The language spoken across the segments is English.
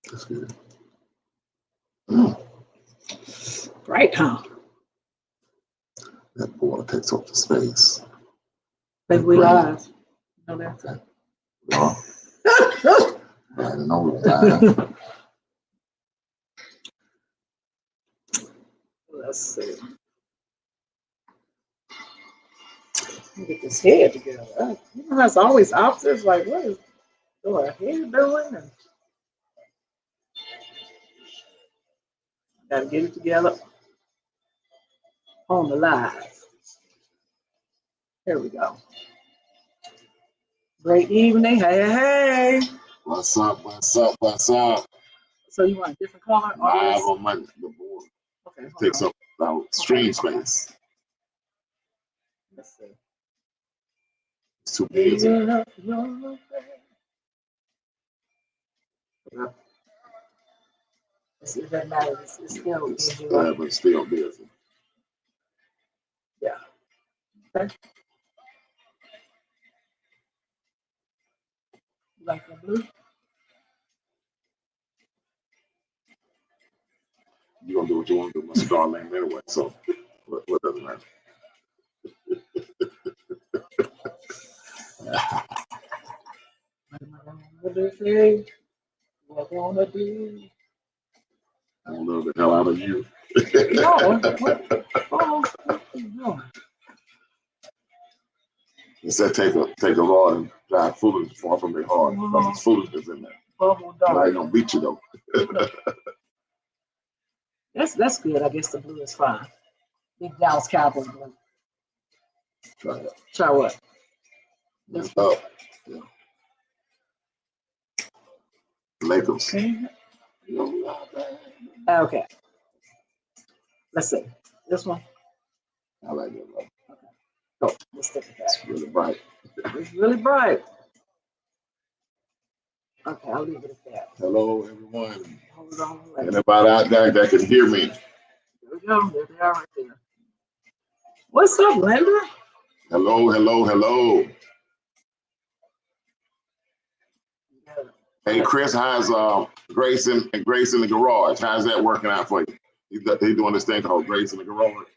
That's good. Bright, huh? That water takes up the space. Baby, we live. No, that's it. Oh, I didn't know it was live. Let's see. Let me get this head together. You know how it's always opposites? Like, what is your head doing? And gotta get it together on the live. Here we go. Great evening. Hey, hey. What's up? What's up? What's up? So you want a different color? Live on the board. Okay. Takes up our stream space. Let's see. It's too busy. It doesn't matter. It's still busy. Yeah, but still busy. Yeah. Okay. You like the blue? You're gonna do what you want to do, Mr. Darlene, anyway. So what doesn't matter? What you wanna do? I don't know the hell out of you. No. What you doing? It said take a rod and drive foolishness far from their heart because there's foolishness in there. Bubble But I dog. ain't gonna beat you though. That's good. I guess the blue is fine. Big Dallas Cowboy blue. Try it. Try what? This one. Oh, yeah. Lakers. Okay. Let's see. This one. I like it. Right? Okay. Go. Let's stick with that. It's really bright. It's really bright. Okay, I'll leave it at that. Hello, everyone. Hold on. Anybody out there that can hear me? There we go. There they are right there. What's up, Linda? Hello, hello, hello. Yeah. Hey, Chris, how's Grace in the garage? How's that working out for you? He's doing this thing called Grace in the garage.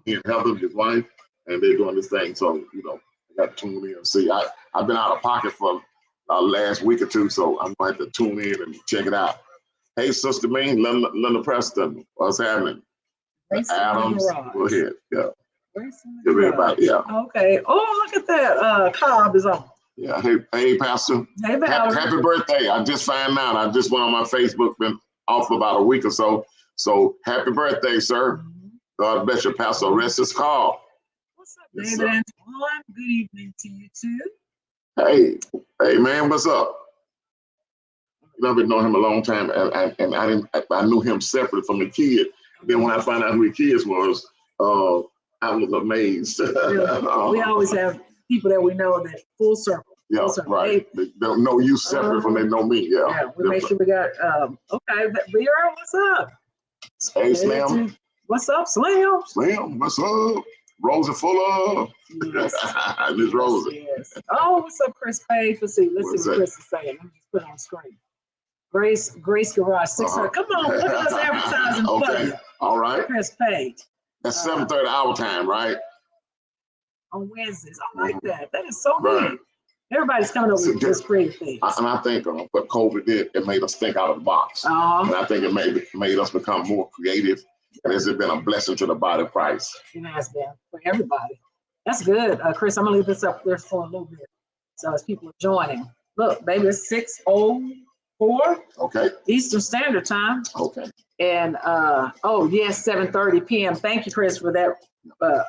He and Heather, his wife, and they're doing this thing. So, you know, I got to tune in and see. I've been out of pocket for last week or two, so I'm going to have to tune in and check it out. Hey, Sister Mean, Linda Preston, what's happening? Grace Adams, go ahead. Yeah. Grace in Give the everybody, yeah. Okay. Oh, look at that. Cobb is on. Yeah. Hey, Pastor. Hey, Happy birthday. I just found out. I just went on my Facebook, been off for about a week or so. So happy birthday, sir. God bless you, Pastor. Rest his call. What's up, David Antoine? Good evening to you too. Hey, man, what's up? You know, I've been knowing him a long time, and I knew him separate from the kid. Then when I found out who his kids was, I was amazed. We always have people that we know that full circle. Yeah, full circle. right. They don't know you separate from they know me. Yeah. Yeah, we make sure we got. Okay, Vera, what's up? Hey, Slim. What's up, Slim? Slim, what's up? Rosa Fuller. Yes. Miss Rosa. Yes. Oh, what's up, Chris Page? Let's see what Chris is saying. Let me just put it on screen. Grace Garage 600. Come on, look at us advertising. Okay. All right. Chris Page. That's 7:30 our time, right? On Wednesdays. I like that. That is so neat. Everybody's coming up with just creative things. And I think what COVID did, it made us think out of the box. And I think it made us become more creative. And it's been a blessing to the body of Christ. It has been for everybody. That's good. Chris, I'm going to leave this up there for a little bit. So as people are joining, look, baby, it's 6:04. Okay. Eastern Standard Time. Okay. And, oh, yes, 7:30 p.m. Thank you, Chris, for that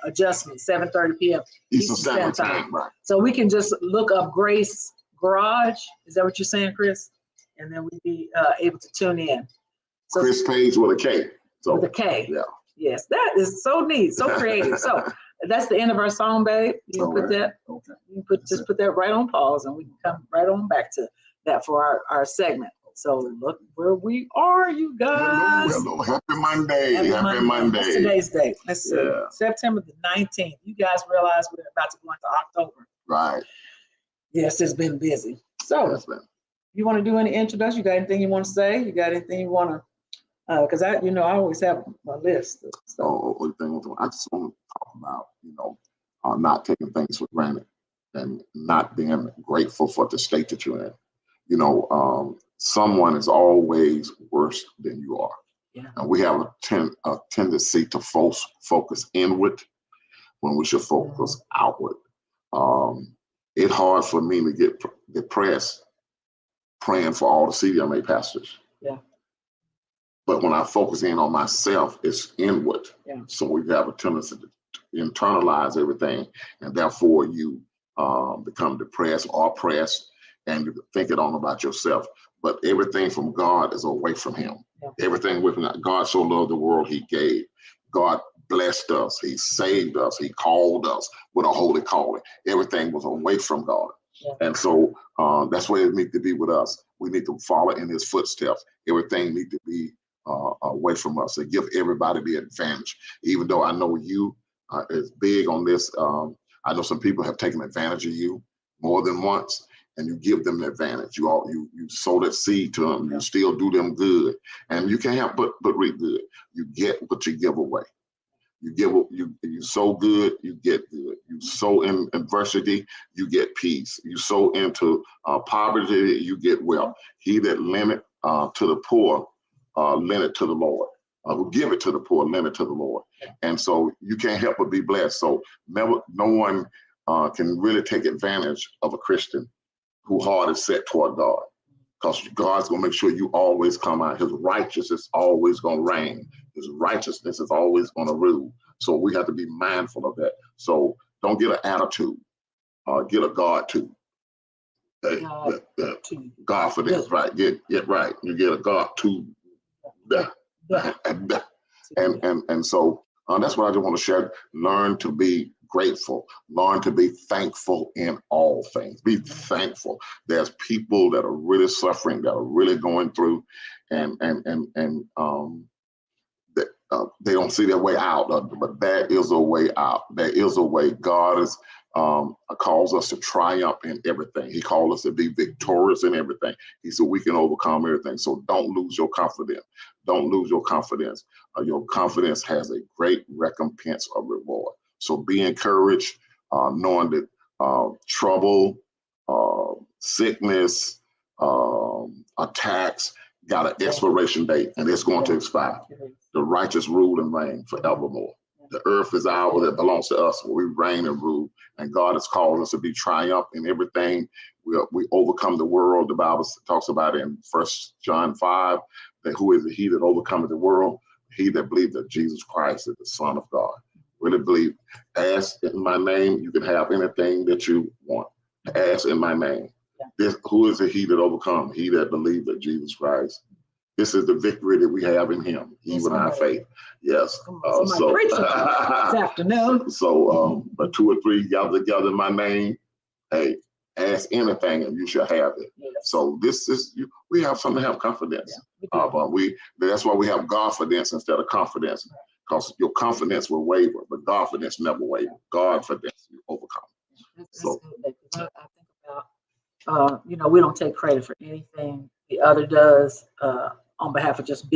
adjustment, 7:30 p.m. Eastern Standard Time. Right. So we can just look up Grace Garage. Is that what you're saying, Chris? And then we'd be able to tune in. So, Chris Page with a K. So, with a K. Yeah. Yes, that is so neat, so creative. So that's the end of our song, babe. You can put that. Okay. You can put that right on pause, and we can come right on back to that for our segment. So look where we are, you guys. Hello. Happy Monday. Happy Monday. What's today's date? Let's see. September the 19th. You guys realize we're about to go into October. Right. Yes, it's been busy. So you want to do any introduction? You got anything you want to say? You got anything you want to? Because I always have my list. I just want to talk about, not taking things for granted and not being grateful for the state that you're in. Someone is always worse than you are. Yeah. And we have a tendency to focus inward when we should focus outward. It's hard for me to get depressed praying for all the CDMA pastors. Yeah. But when I focus in on myself, it's inward. Yeah. So we have a tendency to internalize everything, and therefore you become depressed or oppressed, and you think it all about yourself. But everything from God is away from him. Yeah. Everything with God so loved the world he gave. God blessed us. He saved us. He called us with a holy calling. Everything was away from God. Yeah. And so that's where it needs to be with us. We need to follow in his footsteps. Everything needs to be away from us and give everybody the advantage. Even though I know you is big on this, I know some people have taken advantage of you more than once, and you give them the advantage. You sow that seed to them. You still do them good, and you can't help but reap good. You get what you give away. You sow good, you get good. You sow in adversity, you get peace. You sow into poverty, you get wealth. He that lendeth to the poor, lend it to the Lord. Who give it to the poor, lend it to the Lord. And so you can't help but be blessed. So no one can really take advantage of a Christian whose heart is set toward God. Because God's going to make sure you always come out. His righteousness is always going to reign. His righteousness is always going to rule. So we have to be mindful of that. So don't get an attitude. Get a God too. Godfidence, right? Get right. You get a God too. And so that's what I just want to share. Learn to be grateful. Learn to be thankful in all things. Be thankful. There's people that are really suffering, that are really going through, and they don't see their way out. But there is a way out. There is a way. God is calls us to triumph in everything. He calls us to be victorious in everything. He said we can overcome everything. So don't lose your confidence. Don't lose your confidence. Your confidence has a great recompense or reward. So be encouraged, knowing that trouble, sickness, attacks got an expiration date, and it's going to expire. The righteous rule and reign forevermore. The earth is ours, it belongs to us. We reign and rule, and God has called us to be triumphant in everything. We overcome the world. The Bible talks about it in 1 John 5, that who is he that overcometh the world? He that believes that Jesus Christ is the Son of God. Really believe. Ask in my name, you can have anything that you want. Ask in my name. Who is he that overcomes? He that believes that Jesus Christ. This is the victory that we have in him, even our faith. Yes. So this afternoon. So, but 2 or 3 gather together in my name. Hey, ask anything and you shall have it. Yes. So this is we have something to have confidence. Yeah, but that's why we have Godfidence instead of confidence, because your confidence will waver, but Godfidence never waver. Godfidence you overcome. That's good. I think about we don't take credit for anything the other does on behalf of just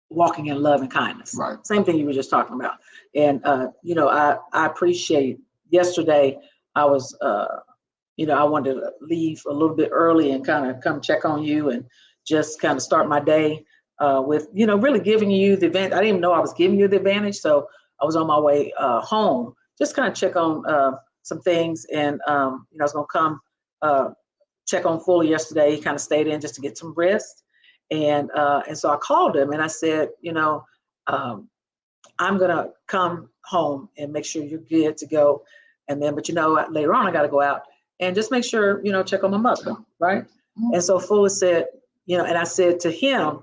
walking in love and kindness. Right. Same thing you were just talking about. And I appreciate yesterday I was I wanted to leave a little bit early and kind of come check on you and just kind of start my day with, really giving you the advantage. I didn't even know I was giving you the advantage. So I was on my way home, just kind of check on some things. And, I was going to come check on Fuller yesterday. He kind of stayed in just to get some rest. And so I called him and I said, I'm going to come home and make sure you're good to go. And then, but later on I got to go out and just make sure, check on my mother, right? And so Fuller said, and I said to him,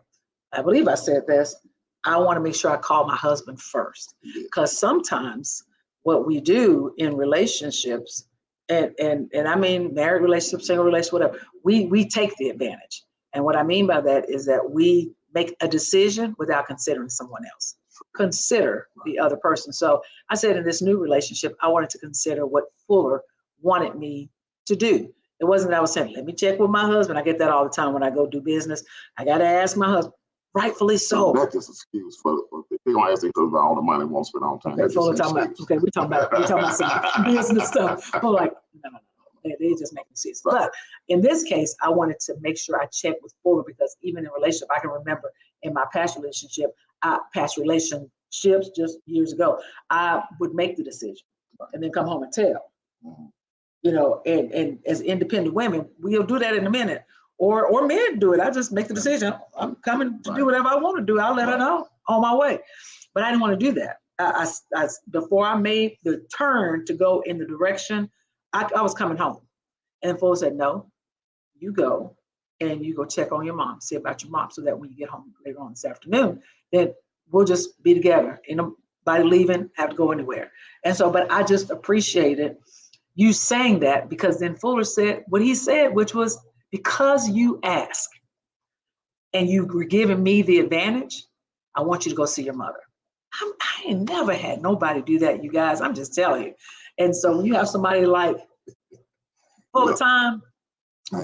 I believe I said this, I want to make sure I call my husband first. Because sometimes what we do in relationships, and I mean married relationship, single relationship, whatever, we take the advantage. And what I mean by that is that we make a decision without considering someone else. Consider the other person. So I said in this new relationship, I wanted to consider what Fuller wanted me to do. It wasn't that I was saying, let me check with my husband. I get that all the time when I go do business. I got to ask my husband. Rightfully so. That's just an excuse for they don't ask because of all the money won't spend all the time. Okay, we're talking about some business stuff. But like, no. They just make excuses. But in this case, I wanted to make sure I checked with Fuller because even in relationship, I can remember in my past relationships just years ago, I would make the decision and then come home and tell. And as independent women, we'll do that in a minute. Or men do it. I just make the decision. I'm coming to do whatever I want to do. I'll let her know on my way. But I didn't want to do that. I before I made the turn to go in the direction, I was coming home. And Fuller said, no, you go and you go check on your mom, see about your mom, so that when you get home later on this afternoon, then we'll just be together. Nobody leaving, have to go anywhere. And so, but I just appreciated you saying that because then Fuller said what he said, which was, because you ask and you were giving me the advantage, I want you to go see your mother. I ain't never had nobody do that, you guys. I'm just telling you. And so when you have somebody like full of time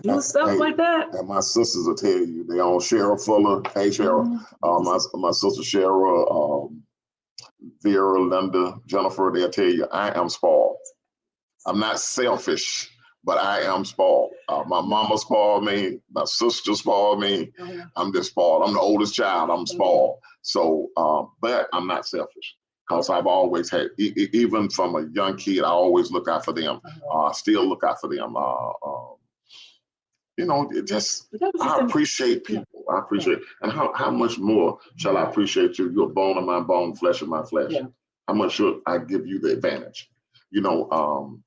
do stuff like that. And my sisters will tell you, they all Cheryl Fuller. Hey, Cheryl. My sister Cheryl, Vera, Linda, Jennifer, they'll tell you, I am spoiled. I'm not selfish, but I am spoiled. My mama spoiled me. My sister spoiled me. I'm just spoiled. I'm the oldest child. I'm spoiled. So, but I'm not selfish because I've always had, even from a young kid, I always look out for them. I still look out for them. I appreciate people. I appreciate, and how much more shall I appreciate you? You're bone of my bone, flesh of my flesh. How much should I give you the advantage? And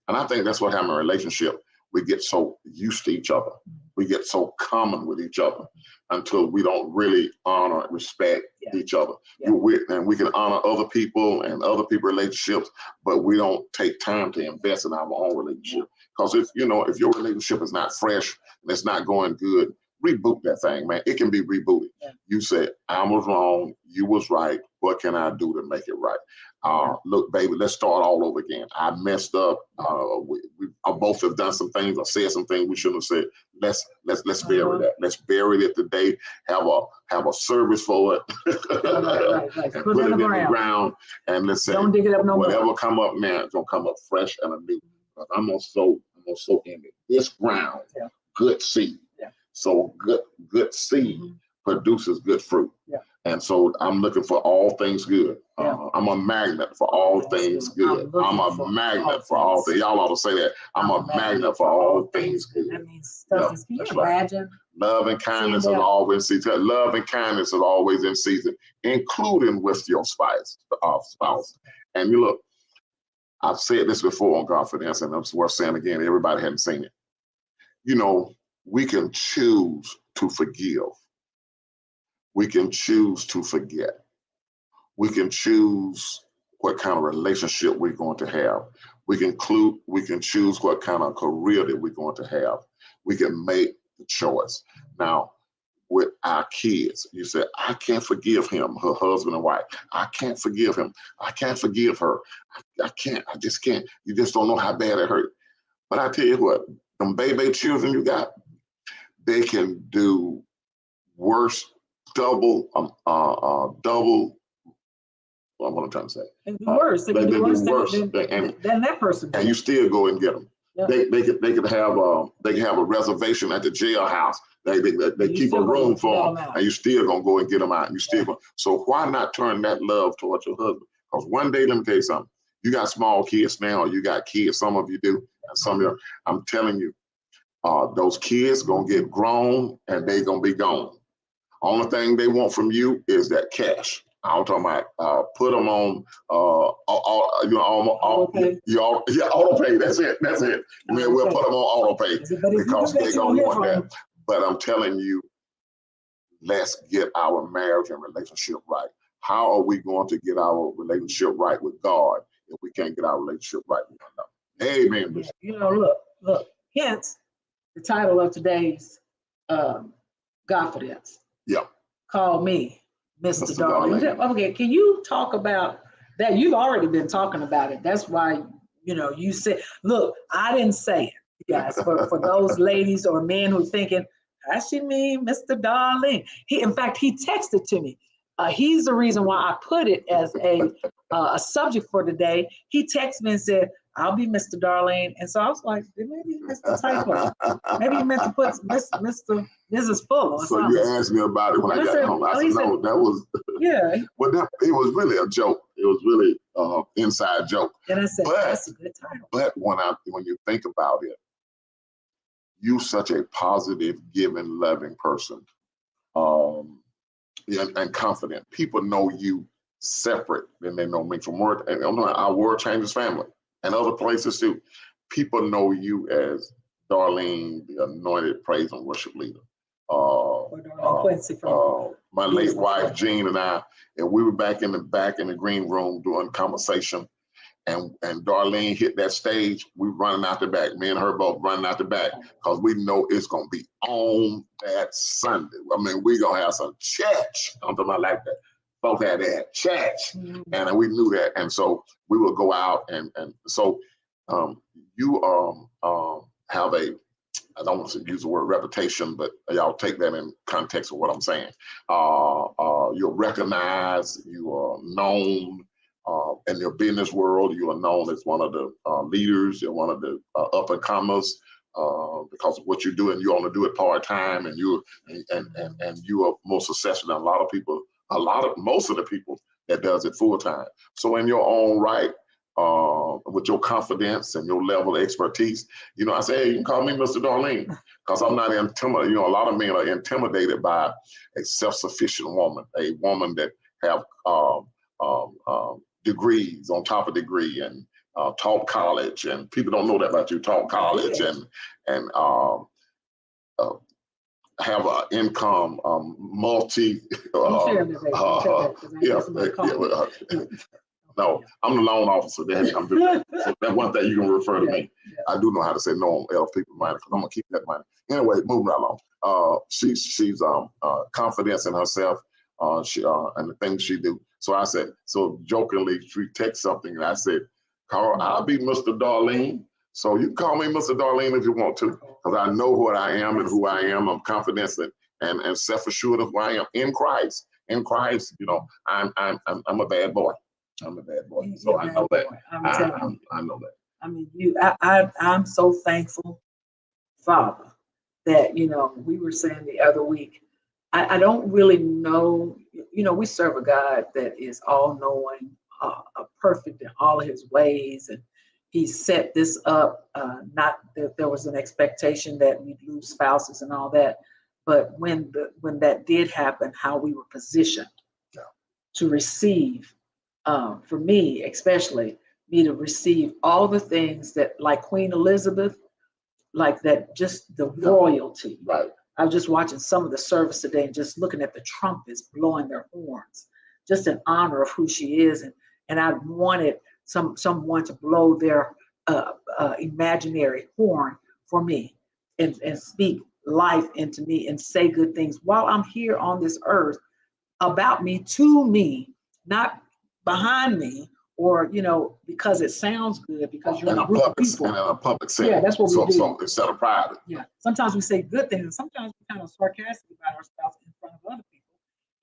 I think that's what happened in a relationship. We get so used to each other. We get so common with each other until we don't really honor and respect each other. And we can honor other people and other people's relationships, but we don't take time to invest in our own relationship. Because if your relationship is not fresh and it's not going good, reboot that thing, man. It can be rebooted. You said, I was wrong, you was right. What can I do to make it right? Look, baby, let's start all over again. I messed up. We both have done some things or said some things we shouldn't have said. Let's bury that. Let's bury it today. Have a service for it. And put it in the ground. And let's say, don't dig it up no whatever more. come up now, it's gonna come up fresh and anew. I'm gonna sow in it. This ground, good seed. So good seed produces good fruit. And so I'm looking for all things good. I'm a magnet for all things good. I'm a magnet for all things. Y'all ought to say that. I'm a magnet for all things good. That means stuff is, can you imagine? Love and kindness is always in season. Love and kindness is always in season, including with your spouse. And you look, I've said this before on GodFidence, and it's worth saying again. Everybody hadn't seen it. We can choose to forgive. We can choose to forget. We can choose what kind of relationship we're going to have. We can choose what kind of career that we're going to have. We can make the choice. Now, with our kids, you said, I can't forgive him, her husband and wife. I can't forgive him. I can't forgive her. I can't. I just can't. You just don't know how bad it hurt. But I tell you what, them baby children you got, they can do worse, double, what I'm trying to say. They do worse. They can do worse than that person. And you still go and get them. Yep. They could have a reservation at the jailhouse. They keep a room for them, and you still gonna go and get them out. And you still gonna, so why not turn that love towards your husband? Because one day, let me tell you something. You got small kids now, or you got kids. Some of you do, and some of you. I'm telling you, those kids gonna get grown, and they gonna be gone. Only thing they want from you is that cash. I'm talking about put them on auto pay. That's it. I mean, we'll put them on auto pay because they're gonna want that. But I'm telling you, let's get our marriage and relationship right. How are we going to get our relationship right with God if we can't get our relationship right with one another? Amen. Yeah, you know, look. Hence, the title of today's Godfidence. Yeah. Call me Mr. Darlene. Okay, can you talk about that? You've already been talking about it. That's why, you know, you said, look, I didn't say it, you guys, for those ladies or men who are thinking, I should mean Mr. Darlene. In fact, he texted to me. He's the reason why I put it as a subject for today. He texted me and said, I'll be Mr. Darlene. And so I was like, maybe he missed the typo. Maybe he meant to put Mrs. Fuller. So you asked me about it when I got home. I said, no, that was, yeah. Well, it was really a joke. It was really inside joke. And I said, that's a good title. But when you think about it, you such a positive, giving, loving person, and confident. People know you separate than they know me from work. And our Word Changes family and other places too. People know you as Darlene, the anointed praise and worship leader. My late wife Jean and I, and we were back in the green room doing conversation. And Darlene hit that stage, we running out the back. Me and her both running out the back because we know it's gonna be on that Sunday. I mean, we gonna have some church. I'm talking about like that. Folks had that church, and we knew that. And so we would go out, and so you have a, I don't want to use the word reputation, but y'all take that in context of what I'm saying. You're recognized, you are known. In your business world, you are known as one of the leaders. You're one of the up and comers because of what you do, and you only do it part time, and you are more successful than most of the people that does it full time. So in your own right, with your confidence and your level of expertise, you know, I say, hey, you can call me Mr. Darlene because I'm not intimidated. You know, a lot of men are intimidated by a self-sufficient woman, a woman that have degrees on top of degree and taught college, and people don't know that about you. Taught college and have an income multi. No, I'm the loan officer. I'm so that's one thing you can refer to me. I do know how to say no on other people's money because I'm gonna keep that money. Anyway, moving right along. She's confidence in herself. And the things she do. So I said, so jokingly, she texted something, and I said, Carl, I'll be Mr. Darlene. So you can call me Mr. Darlene if you want to, because I know what I am and who I am. I'm confident and self-assured of who I am in Christ. In Christ, you know, I'm a bad boy. I'm a bad boy. So I know that. I know that. I mean, I'm so thankful, Father, that, you know, we were saying the other week, I don't really know, you know, we serve a God that is all-knowing, perfect in all of his ways, and he set this up, not that there was an expectation that we'd lose spouses and all that, but when that did happen, how we were positioned to receive, for me especially, me to receive all the things that, like Queen Elizabeth, like that, just the royalty. Right. I was just watching some of the service today and just looking at the trumpets blowing their horns, just in honor of who she is. And I wanted someone to blow their imaginary horn for me and speak life into me and say good things while I'm here on this earth about me, to me, not behind me, or, you know, because it sounds good, because you're in a group of people. And in a public setting. Yeah, that's what we do. So instead of private. Yeah. Sometimes we say good things, and sometimes we kind of sarcastic about our spouse in front of other people,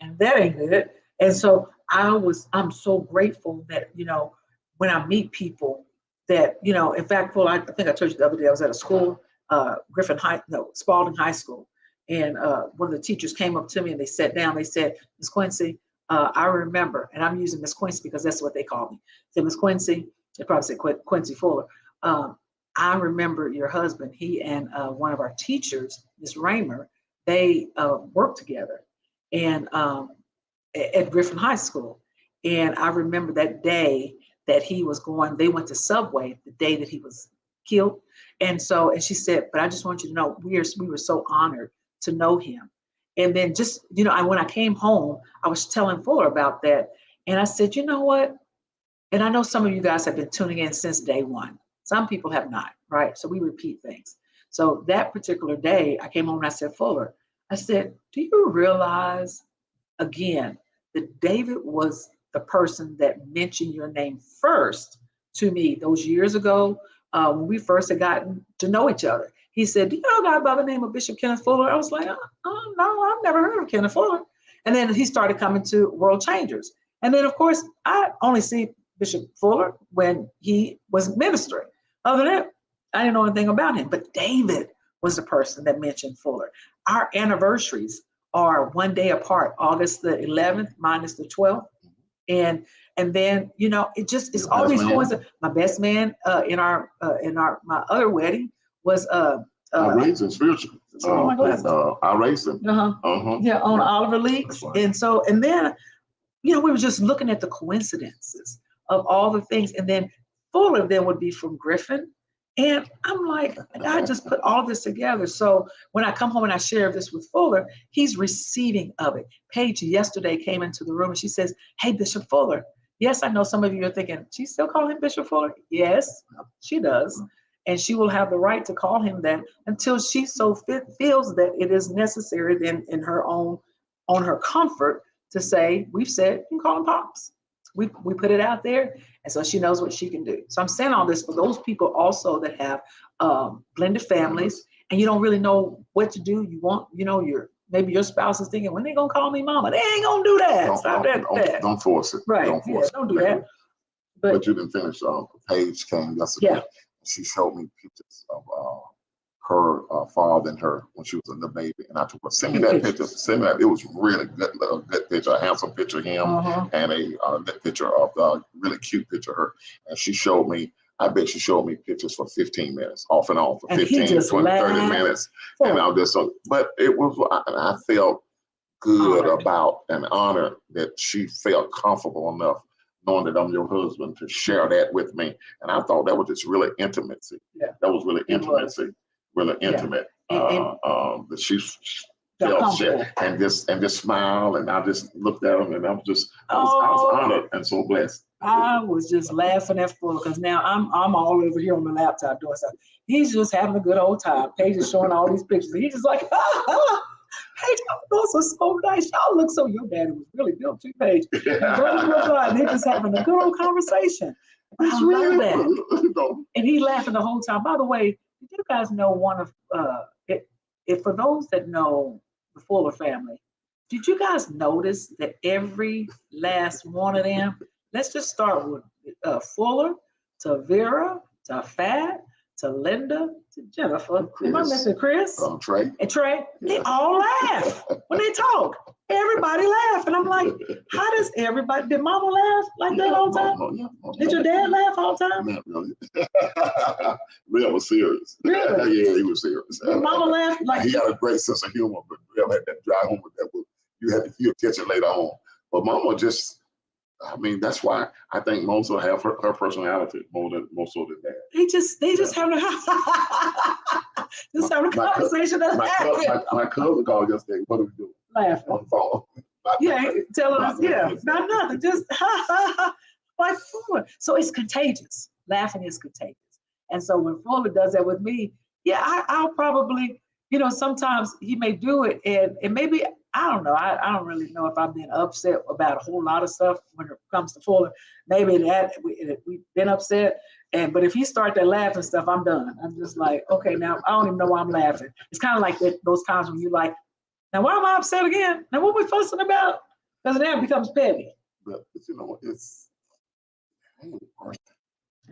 and that ain't good. And so I'm so grateful that, you know, when I meet people that, you know, in fact, Fuller, I think I told you the other day, I was at a school, Spalding High School. And one of the teachers came up to me and they sat down. They said, Miss Quincy, I remember, and I'm using Miss Quincy because that's what they call me. They said, Miss Quincy, they probably said Quincy Fuller. I remember your husband. He and one of our teachers, Miss Raymer, they worked together and at Griffin High School. And I remember that day that he was going, they went to Subway the day that he was killed. And she said, but I just want you to know, we were so honored to know him. And then just, you know, when I came home, I was telling Fuller about that. And I said, you know what? And I know some of you guys have been tuning in since day one. Some people have not, right? So we repeat things. So that particular day, I came home and I said, Fuller, I said, do you realize, again, that David was the person that mentioned your name first to me those years ago when we first had gotten to know each other? He said, do you know a guy by the name of Bishop Kenneth Fuller? I was like, oh, no, I've never heard of Kenneth Fuller. And then he started coming to World Changers. And then, of course, I only see Bishop Fuller when he was ministering. Other than that, I didn't know anything about him. But David was the person that mentioned Fuller. Our anniversaries are one day apart, August the 11th minus the 12th. And then, you know, it's always coincidence. My best man in my other wedding was our racing spiritual. My goodness. Our racing. Yeah, on Oliver Leaks. Right. And then, you know, we were just looking at the coincidences of all the things. And then Fuller then would be from Griffin. And I'm like, I just put all this together. So when I come home and I share this with Fuller, he's receiving of it. Paige yesterday came into the room and she says, hey, Bishop Fuller. Yes, I know some of you are thinking, she still call him Bishop Fuller? Yes, she does. And she will have the right to call him that until she so feels that it is necessary then in her own, on her comfort to say, we've said, you can call him Pops. We put it out there, and so she knows what she can do. So I'm saying all this for those people also that have blended families, and you don't really know what to do. You want, you know, maybe your spouse is thinking, when they gonna call me mama? They ain't gonna do that. Don't force it. Right. Don't force it. Don't do that. But you didn't finish. Paige came yesterday. Yeah. She showed me pictures of her father and her when she was a little baby, and I told her, send me that picture. Send me that. It was really good, a good picture, a handsome picture of him, and a good picture of the really cute picture of her. And she showed me. I bet she showed me pictures for 15 minutes, off and on for 15, 20, 30 minutes, and I was just so. But it was. I felt good about and honored that she felt comfortable enough knowing that I'm your husband to share that with me. And I thought that was just really intimacy. Yeah. That was really intimacy. Really intimate. That she felt shit and just smiled, and I just looked at him, and I was honored and so blessed. I was just laughing at Fuller because now I'm all over here on the laptop doing stuff. He's just having a good old time. Paige is showing all these pictures. He's just like, hey, those are so nice. Y'all look so. Your daddy was really built too, Paige. And they're just having a good old conversation. I love that. And he laughing the whole time. By the way, did you guys know one of if for those that know the Fuller family, did you guys notice that every last one of them? Let's just start with Fuller to Vera to Fat to Linda to Jennifer. Am I missing Chris? Trey. And Trey. They all laugh when they talk. Everybody laugh, and I'm like, how does everybody? Did Mama laugh like that all the time? Did your dad laugh all the time? Not really. Real was serious. Really? Yeah, he was serious. Did Mama laugh like? He had a great sense of humor, but Real had that dry humor that you'll catch it later on. But Mama just. I mean, that's why I think most will have her personality more so than that. They just having a conversation that's happening. My cousin called yesterday. What are we doing? Laughing on the phone. Telling us, not nothing, just like Fuller. So it's contagious. Laughing is contagious. And so when Fuller does that with me, I'll probably, sometimes he may do it, and maybe. I don't know. I don't really know if I've been upset about a whole lot of stuff when it comes to Fuller. Maybe that we've been upset. But if he start that laughing stuff, I'm done. I'm just like, okay, now I don't even know why I'm laughing. It's kind of like those times when you're like, now why am I upset again? Now what we fussing about? Because then it becomes petty. But it's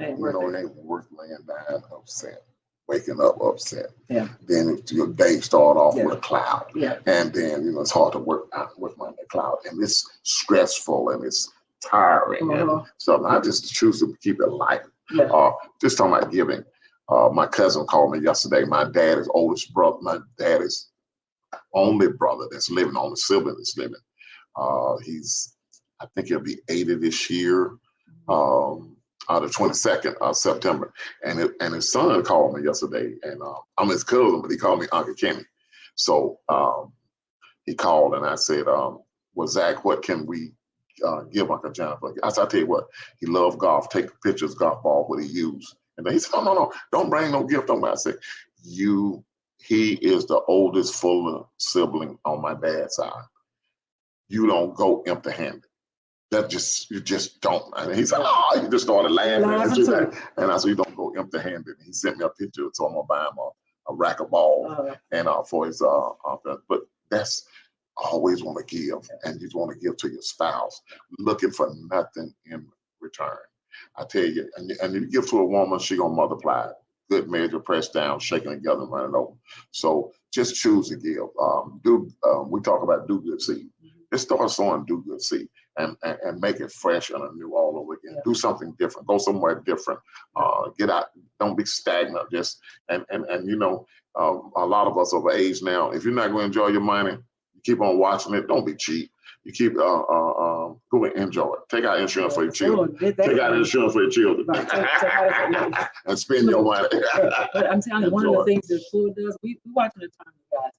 Ain't worth laying down upset, waking up upset. Yeah. Then your day start off with a cloud. Yeah. And then, it's hard to work out with my cloud. And it's stressful and it's tiring. And so I just choose to keep it light. Yeah. Just talking about giving. My cousin called me yesterday. My dad is oldest brother. My dad is only brother that's living, only sibling that's living. I think he'll be 80 this year. The 22nd of September, and his son called me yesterday, and I'm his cousin, but he called me Uncle Kenny. So he called, and I said, "Well, Zach, what can we give Uncle Jennifer?" I said, "I tell you what, he loved golf. Take pictures, golf ball, what he used." And then he said, "No, don't bring no gift on me." I said, he is the oldest fuller sibling on my dad's side. You don't go empty-handed. You just don't. And he said, "Oh," he just started laughing. And I said, "You don't go empty-handed." He sent me a picture, so I'm gonna buy him a rack of balls and for his but that's always want to give, and you want to give to your spouse, looking for nothing in return. I tell you, and you give to a woman, she gonna multiply it. Good measure, pressed down, shaking together, and running over. So just choose to give. We talk about do good seed. Just start sowing do good seed. And make it fresh and anew all over again. Do something different. Go somewhere different. Get out. Don't be stagnant. Just and a lot of us over age now. If you're not going to enjoy your money, you keep on watching it. Don't be cheap. You keep go and enjoy it. Take out insurance for your children. Take out insurance for your children. Right. And spend your money. But I'm telling you, one of the things that food does. We watching the time, guys.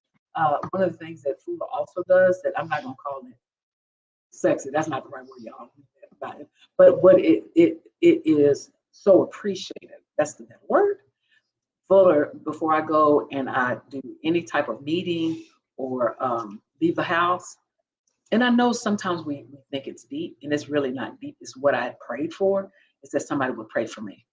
One of the things that food also does that I'm not gonna call it sexy. That's not the right word, y'all. About it. But what it is so appreciated. That's the word. Fuller, before I go and I do any type of meeting or leave the house, and I know sometimes we think it's deep, and it's really not deep. It's what I had prayed for, is that somebody would pray for me.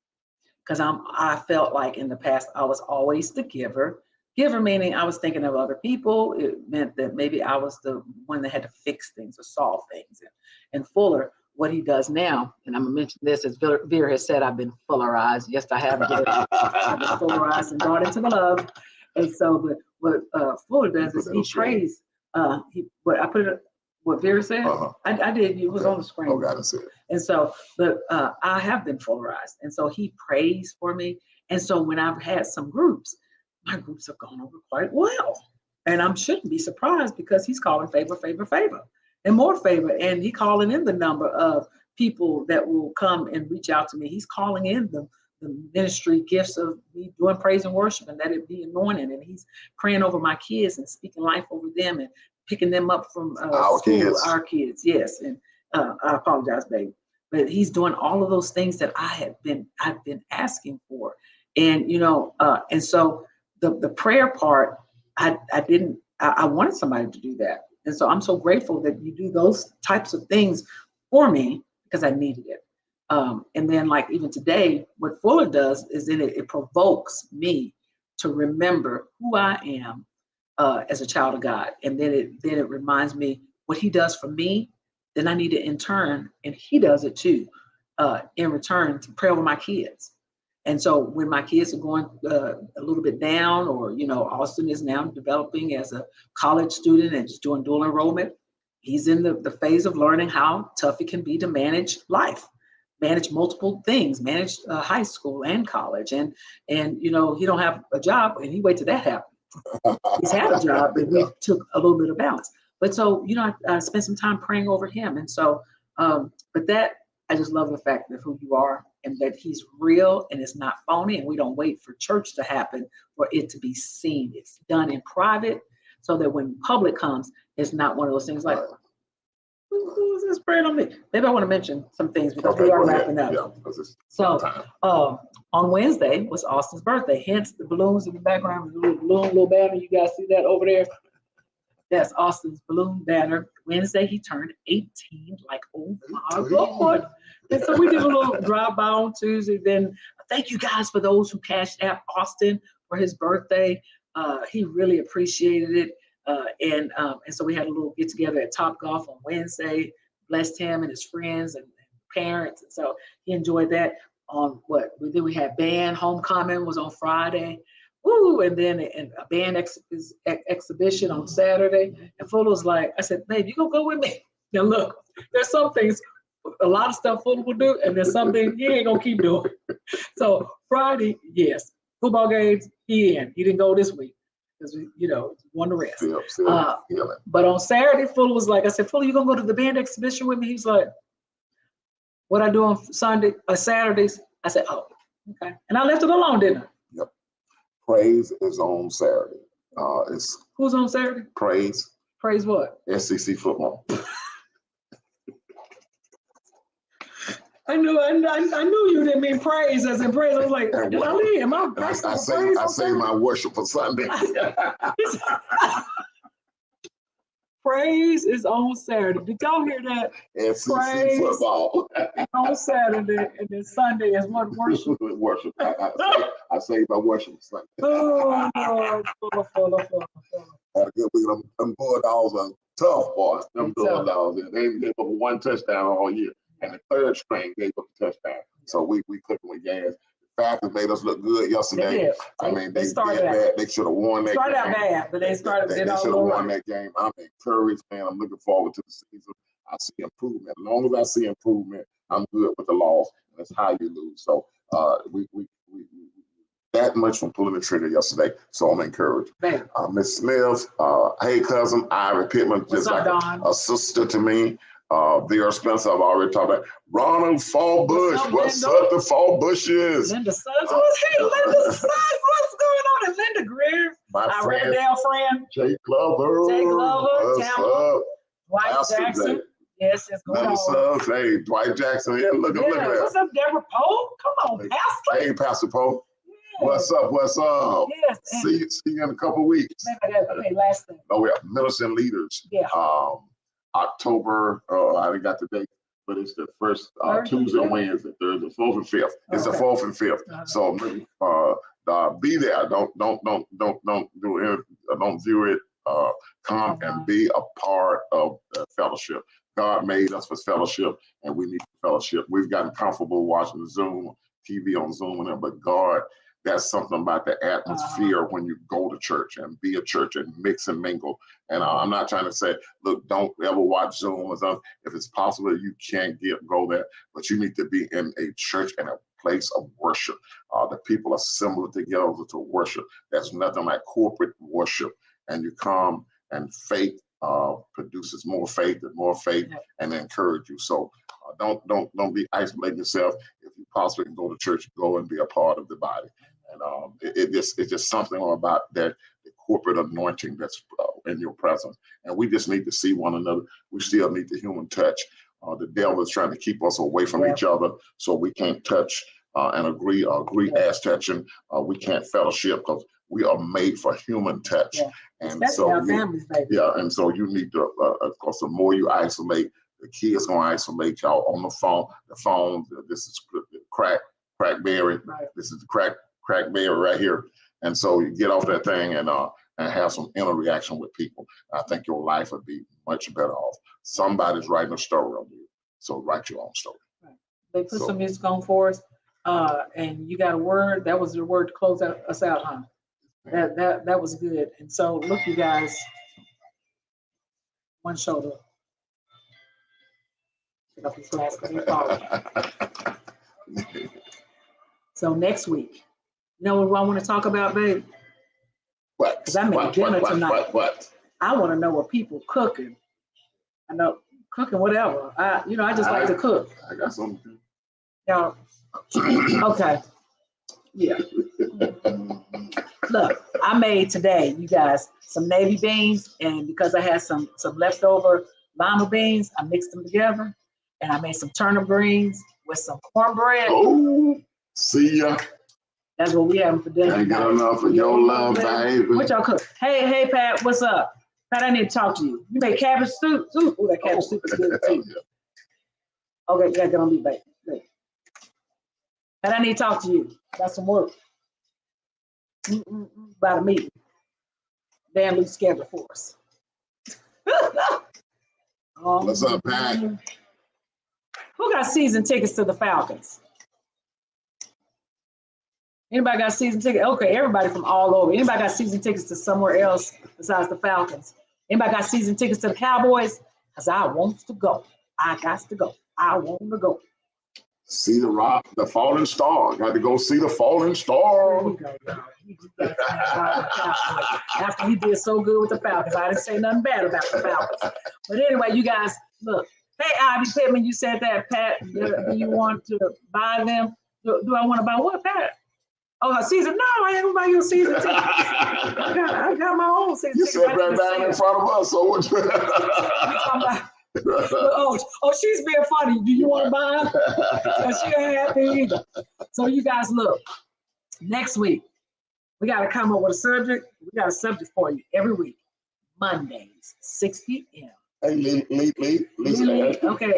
Because I felt like in the past I was always the giver. Giver meaning I was thinking of other people. It meant that maybe I was the one that had to fix things or solve things. And Fuller, what he does now, and I'm gonna mention this, as Vera has said, I've been Fullerized. Yes, I have been. I've been Fullerized and brought into the love. And so, but what Fuller does is he prays. What Vera said, I did. You was on the screen. Oh, God, I said. And so, but I have been Fullerized, and so he prays for me. And so when I've had some groups, my groups have gone over quite well. And I shouldn't be surprised because he's calling favor, and more favor. And he calling in the number of people that will come and reach out to me. He's calling in the ministry gifts of me doing praise and worship, and that it be anointing. And he's praying over my kids and speaking life over them and picking them up from our kids. Yes. And I apologize, baby. But he's doing all of those things that I've been asking for. And, and so the prayer part, I wanted somebody to do that. And so I'm so grateful that you do those types of things for me because I needed it. And then like even today, what Fuller does is then it provokes me to remember who I am as a child of God. And then it reminds me what he does for me, then I need to in turn, and he does it too, in return to pray over my kids. And so when my kids are going a little bit down, or, Austin is now developing as a college student and just doing dual enrollment, he's in the phase of learning how tough it can be to manage life, manage multiple things, manage high school and college. And he don't have a job, and he wait till that happens. He's had a job, but we took a little bit of balance. But so, I spent some time praying over him. And so, but that, I just love the fact of who you are and that he's real and it's not phony. And we don't wait for church to happen for it to be seen. It's done in private so that when public comes, it's not one of those things like, who's this praying on me? Maybe I want to mention some things because we are wrapping up. Yeah, so on Wednesday was Austin's birthday, hence the balloons in the background, the little banner. You guys see that over there? That's Austin's balloon banner. Wednesday, he turned 18, like, oh my Lord. And so we did a little drive-by on Tuesday. Then thank you guys for those who cashed out Austin for his birthday. He really appreciated it. And so we had a little get-together at Top Golf on Wednesday, blessed him and his friends and parents. And so he enjoyed that. on what? Then we had band homecoming was on Friday. Ooh, and then a band exhibition on Saturday. And Fuller was like, I said, babe, you gonna go with me? Now look, there's some things, a lot of stuff Fuller will do, and there's some things he ain't gonna keep doing. So Friday, yes, football games, he didn't go this week because we, won the rest. But on Saturday, Fuller was like, I said, Fuller, you gonna go to the band exhibition with me? He's like, what I do on Saturdays? I said, oh, okay. And I left it alone, didn't I? Yep. Praise is on Saturday. Who's on Saturday? Praise. Praise what? SEC football. I knew you didn't mean praise as in praise. I was like, Darlene, am I praise? I say my worship for Sunday. Praise is on Saturday. Did y'all hear that? SEC praise football. On Saturday, and then Sunday is what worship? Worship. I say my worship for Sunday. Oh, Lord. Had a good week. Them Bulldogs are tough, boys. Them Bulldogs. They gave up one touchdown all year. And the third string gave up a touchdown. So we couldn't with gas. The Falcons made us look good yesterday. They I mean, they started bad. They should have won that game. Started out bad, but they should have won that game. I'm encouraged, man. I'm looking forward to the season. I see improvement. As long as I see improvement, I'm good with the loss. And that's how you lose. So we that much from pulling the trigger yesterday. So I'm encouraged. Miss Smith, hey cousin, Ivy Pittman, just like a sister to me. Vera Spencer, I've already talked about. Ronald Fallbush, what's up, the Fallbushes? Linda Suggs, Linda Suggs, what's going on? And Linda Greer, our Riverdale friend. Jay Glover, what's up? Dwight Jackson. Yes, it's going on. Suggs, hey, Dwight Jackson, look at that. What's up, Deborah Poe? Come on, Pastor. Hey, Pastor Poe. What's up? Yes. See you in a couple of weeks. Okay, last thing. We have Millicent Leaders. Yeah. October, I didn't got the date, but it's the first Tuesday and Wednesday, Thursday, 4th and 5th. It's the 4th and 5th. So be there. Don't view it. Come and be a part of the fellowship. God made us for fellowship, and we need fellowship. We've gotten comfortable watching Zoom, TV on Zoom, but God, that's something about the atmosphere when you go to church and be a church and mix and mingle. And I'm not trying to say, look, don't ever watch Zoom or something. If it's possible, you can't go there, but you need to be in a church and a place of worship. The people assemble together to worship. That's nothing like corporate worship. And you come and faith produces more faith and encourage you. So don't be isolating yourself. If you possibly can go to church, go and be a part of the body. And it's just something about that the corporate anointing that's in your presence. And we just need to see one another. We still need the human touch. The devil is trying to keep us away from each other, so we can't touch and agree as touching. We can't fellowship because we are made for human touch. And so our families, baby. And so you need to, of course, the more you isolate, the kids gonna isolate y'all on the phone. The phone, this is crackberry. Right. This is the crackberry right here. And so you get off that thing and have some interaction with people. I think your life would be much better off. Somebody's writing a story on you, so write your own story. Right. They put some music on for us, and you got a word. That was your word to close us out, huh? That was good. And so look, you guys, one shoulder. Pick up his glass because he followed. So next week, you know what I want to talk about, babe? What? Because I made dinner tonight. What? I want to know what people cooking. I know cooking whatever. I just like to cook. I got something. Y'all, okay. Yeah. Look, I made today, you guys, some navy beans, and because I had some leftover lima beans, I mixed them together, and I made some turnip greens with some cornbread. Oh, see ya. That's what we having for dinner. Ain't got enough of your love, baby. What y'all cook? Hey, Pat, what's up? Pat, I need to talk to you. You made cabbage soup. Oh, that cabbage soup is good too. Okay, yeah, get on me, baby. Pat, I need to talk to you. Got some work. About a meeting. Dan Luke schedule for us. What's up, Pat? Who got season tickets to the Falcons? Anybody got season tickets? Okay, everybody from all over. Anybody got season tickets to somewhere else besides the Falcons? Anybody got season tickets to the Cowboys? Because I want to go. I got to go. I want to go. See the fallen star. Got to go see the fallen star. After he did so good with the Falcons, I didn't say nothing bad about the Falcons. But anyway, you guys, look. Hey, Ivy Pittman, you said that, Pat. Do you want to buy them? Do I want to buy what, Pat? Oh, a season? No, I ain't gonna buy you a season ticket. I got my own season ticket. You said that down in front of us, so what you talking about? Oh, she's being funny. Do you want to buy her? Because she ain't happy either. So you guys look, next week, we got to come up with a subject. We got a subject for you every week. Mondays, 6 p.m. Hey, Lee. Okay.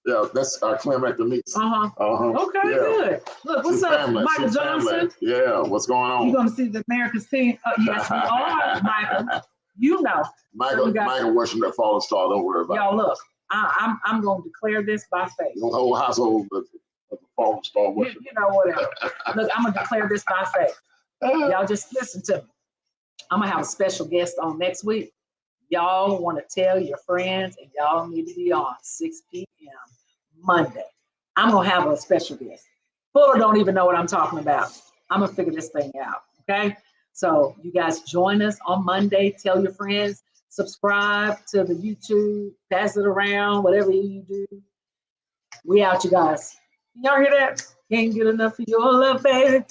Yeah, that's our Clem at the Meats. Okay, yeah. Good. Look, what's up, Michael Johnson? Family. Yeah, what's going on? You're going to see the America's team. Yes, we are, Michael. You know. Michael watching that fallen star. Don't worry about it. Y'all, look, I'm going to declare this by faith. The whole household of the fallen star. You know, whatever. Look, I'm going to declare this by faith. Y'all just listen to me. I'm going to have a special guest on next week. Y'all want to tell your friends, and y'all need to be on 6 p.m. Monday. I'm going to have a special guest. Fuller don't even know what I'm talking about. I'm going to figure this thing out, okay? So you guys join us on Monday. Tell your friends. Subscribe to the YouTube. Pass it around, whatever you do. We out, you guys. Y'all hear that? Can't get enough of your love, baby.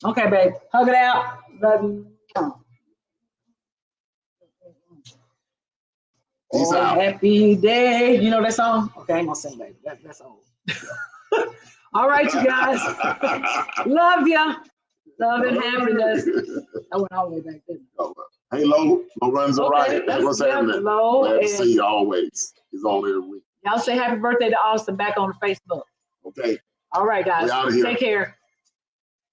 Okay, babe. Hug it out. Love you. Peace out. Happy day. You know that song? Okay, I ain't gonna sing that. That's old. All right, you guys. Love ya. Love and happiness. I went all the way back then. Hey, Lo runs the right. What's happening? Glad to see you always. He's on every week. Y'all say happy birthday to Austin back on Facebook. Okay. All right, guys. We out of here. Take care.